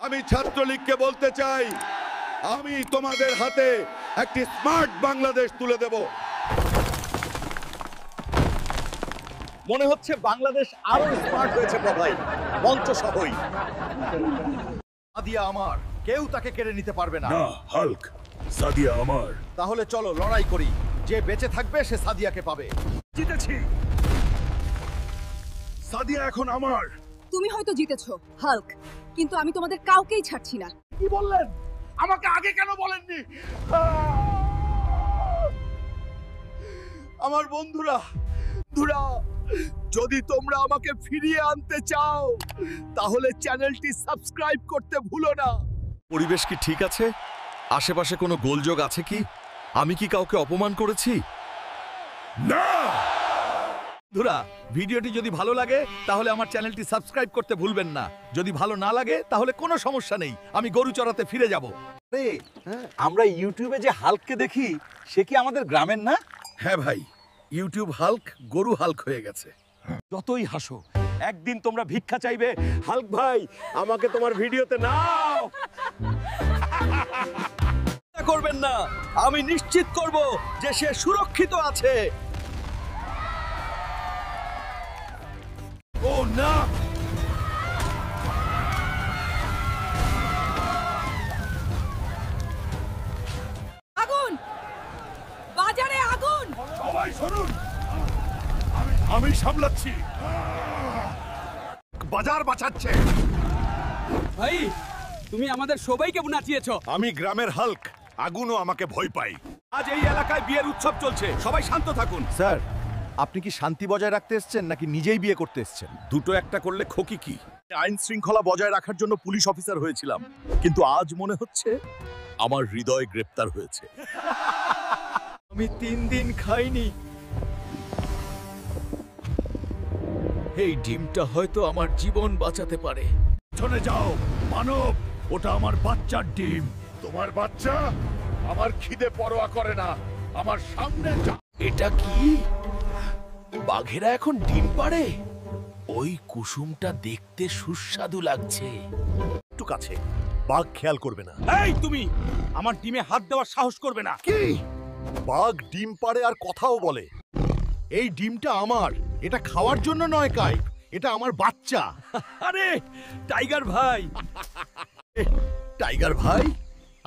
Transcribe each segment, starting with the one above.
আমি ছাত্রলীগকে বলতে চাই, আমি তোমাদের হাতে একটি স্মার্ট বাংলাদেশ তুলে দেব। মনে হচ্ছে বাংলাদেশ আরো স্মার্ট হয়েছে ভাই, মঞ্চ সহই। সাদিয়া আমার, কেউ তাকে কেড়ে নিতে পারবে না। না হাল্ক, সাদিয়া আমার। তাহলে চলো লড়াই করি, যে বেঁচে থাকবে সে সাদিয়াকে পাবে। জিতেছি, সাদিয়া এখন আমার। তুমি হয়তো জিতেছো হাল্ক, কিন্তু আমি তোমাদের কাউকেই ছাড়ছি না। কি বললেন? আমাকে আগে কেন বলেননি? আমার বন্ধুরা, যদি তোমরা আমাকে ফিরিয়ে আনতে চাও তাহলে চ্যানেলটি সাবস্ক্রাইব করতে ভুলো না। পরিবেশ কি ঠিক আছে? আশেপাশে কোনো গোলযোগ আছে কি? আমি কি কাউকে অপমান করেছি? না। বন্ধুরা, ভিডিওটি যদি ভালো লাগে তাহলে আমার চ্যানেলটি সাবস্ক্রাইব করতে ভুলবেন না। যদি ভালো না লাগে তাহলে কোনো সমস্যা নেই, আমি গরু চড়াতে ফিরে যাব। আমরা ইউটিউবে যে হাল্ককে দেখি সে কি আমাদের গ্রামের না? হ্যাঁ ভাই, ইউটিউব হাল্ক গরু হাল্ক হয়ে গেছে। যতই হাসো, একদিন তোমরা ভিক্ষা চাইবে। হাল্ক ভাই, আমাকে তোমার ভিডিওতে নাও। চিন্তা করবেন না, আমি নিশ্চিত করব যে সে সুরক্ষিত আছে। ও না, আগুন! বাজারে আগুন! সবাই শুনুন, আমি সামলাচ্ছি। বাজার বাঁচাচ্ছে। ভাই, তুমি আমাদের সবাইকে নাচিয়েছো। আমি গ্রামের হাল্ক, আগুনও আমাকে ভয় পাই। আজ এই এলাকায় বিয়ের উৎসব চলছে, সবাই শান্ত থাকুন। স্যার, আপনি কি শান্তি বজায় রাখতে এসেছেন নাকি নিজেই বিয়ে করতে এসেছেন? দুটো একটা করলে ক্ষতি কি? আইন শৃঙ্খলা বজায় রাখার জন্য পুলিশ অফিসার হয়েছিলাম, কিন্তু আজ মনে হচ্ছে আমার হৃদয় গ্রেপ্তার হয়েছে। আমি 3 দিন খাইনি। এই ডিমটা হয়তো আমার জীবন বাঁচাতে পারে। চলে যাও মানব, ওটা আমার বাচ্চার ডিম। তোমার বাচ্চা আমার খিদে পরোয়া করে না। আমার সামনে এটা কি? বাঘেরা এখন ডিম পাড়ে? ওই কুসুমটা দেখতে সুস্বাদু লাগছে। একটু কাছে, বাঘ খেয়াল করবে না। এই তুমি আমার ডিমে হাত দেওয়ার সাহস করবে না। কি? বাঘ ডিম পাড়ে আর কথাও বলে। এই ডিমটা আমার, এটা খাওয়ার জন্য নয় কাই, এটা আমার বাচ্চা। আরে টাইগার ভাই, টাইগার ভাই,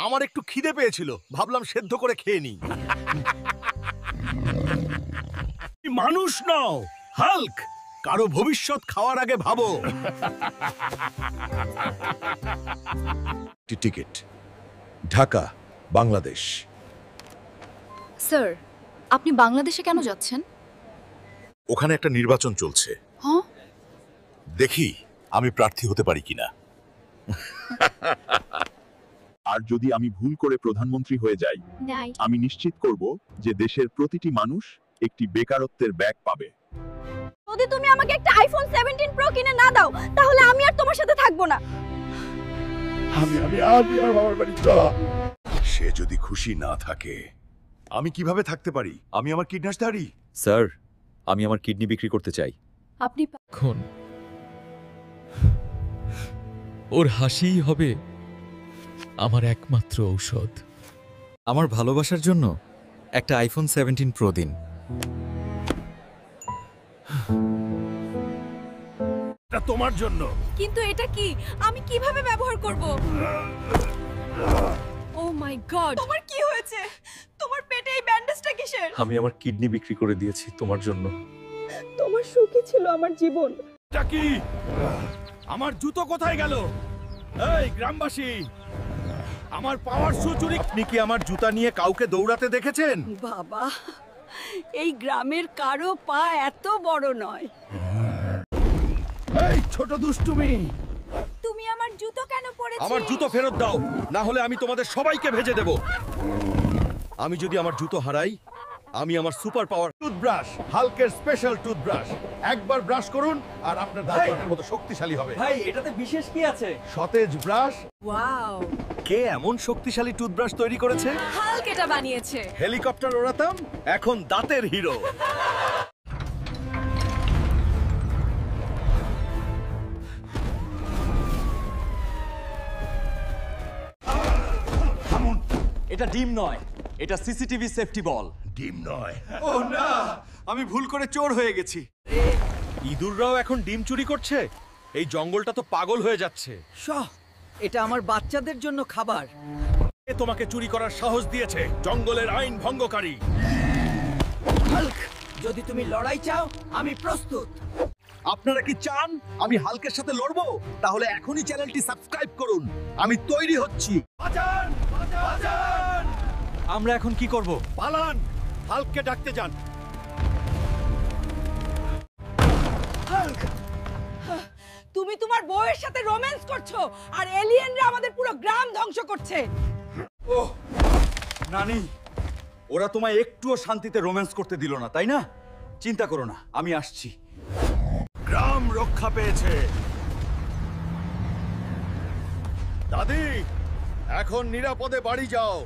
আমার একটু খিদে পেয়েছিল, ভাবলাম সেদ্ধ করে খেয়ে নিই। মানুষ নও হাল্ক, কারো ভবিষ্যৎ খাওয়ার আগে ভাবো। টিকিট, ঢাকা, বাংলাদেশ। স্যার, আপনি বাংলাদেশে কেন যাচ্ছেন? ওখানে একটা নির্বাচন চলছে, হ্যাঁ? দেখি আমি প্রার্থী হতে পারি কিনা। আর যদি আমি ভুল করে প্রধানমন্ত্রী হয়ে যাই, আমি নিশ্চিত করব যে দেশের প্রতিটি মানুষ একটি বেকারত্বের ব্যাগ পাবে। যদি তুমি আমাকে একটা আইফোন 17 প্রো কিনে না দাও তাহলে আমি আর তোমার সাথে থাকবো না। আমি আর বাবার বাড়ি চলা। সে যদি খুশি না থাকে, আমি কিভাবে থাকতে পারি? আমি আমার কিডন্যাসধারী। স্যার, আমি আমার কিডনি বিক্রি করতে চাই। আপনি এখন ওর হাসিই হবে আমার একমাত্র ঔষধ। আমার ভালোবাসার জন্য একটা আইফোন 17 প্রো দিন। এটা তোমার জন্য। কিন্তু এটা কি? আমি কিভাবে ব্যবহার করব? ও মাই গড, তোমার কি হয়েছে? তোমার পেটে এই ব্যান্ডেজটা কিসের? আমি আমার কিডনি বিক্রি করে দিয়েছি তোমার জন্য। তোমার সুখী ছিল আমার জীবন। এটা কি? আমার জুতো কোথায় গেল? এই গ্রামবাসী, আমার পাওয়ার শু চুরি। আপনি কি আমার জুতা নিয়ে কাউকে দৌড়াতে দেখেছেন? বাবা, এই গ্রামের কারো পা এত বড় নয়। এই ছোট দুষ্টুমি, তুমি আমার জুতো কেন পরেছো? আমার জুতো ফেরত দাও, না হলে আমি তোমাদের সবাইকে ভেজে দেব। আমি যদি আমার জুতো হারাই, আমি আমার সুপার পাওয়ার টুথব্রাশ, হাল্কের স্পেশাল টুথব্রাশ, একবার ব্রাশ করুন আর আপনার দাঁত কাটার মতো শক্তিশালী হবে। ভাই এটাতে বিশেষ কি আছে? সতেজ ব্রাশ। ওয়াও, কে এমন শক্তিশালী টুথব্রাশ তৈরি করেছে? হাল্ক এটা বানিয়েছে। হেলিকপ্টার ওড়াতাম, এখন দাঁতের হিরো। এটা ডিম নয়, এটা সিসিটিভি সেফটি বল। ডিম নয়। ও না, আমি ভুল করে চোর হয়ে গেছি। ইঁদুররাও এখন ডিম চুরি করছে? এই জঙ্গলটা তো পাগল হয়ে যাচ্ছে। এটা আমার বাচ্চাদের জন্য খাবার। কে তোমাকে চুরি করার সাহস দিয়েছে? জঙ্গলের আইন ভঙ্গকারী। হাল্ক, যদি তুমি লড়াই চাও আমি প্রস্তুত। আপনারা কি চান আমি হাল্কের সাথে লড়বো? তাহলে এখনই চ্যানেলটি সাবস্ক্রাইব করুন। আমি তৈরি হচ্ছি। বাঁচান! বাঁচান! আমরা এখন কি করব? পালান, হাল্ককে ডাকতে যান। তুমি তোমার বউয়ের সাথে রোম্যান্স করছো আর এলিয়েনরা আমাদের পুরো গ্রাম ধ্বংস করছে। ওহ নানি, ওরা তোমায় একটুও শান্তিতে রোম্যান্স করতে দিল না, তাই না? চিন্তা করো না, আমি আসছি। গ্রাম রক্ষা পেয়েছে। দাদি, এখন নিরাপদে বাড়ি যাও।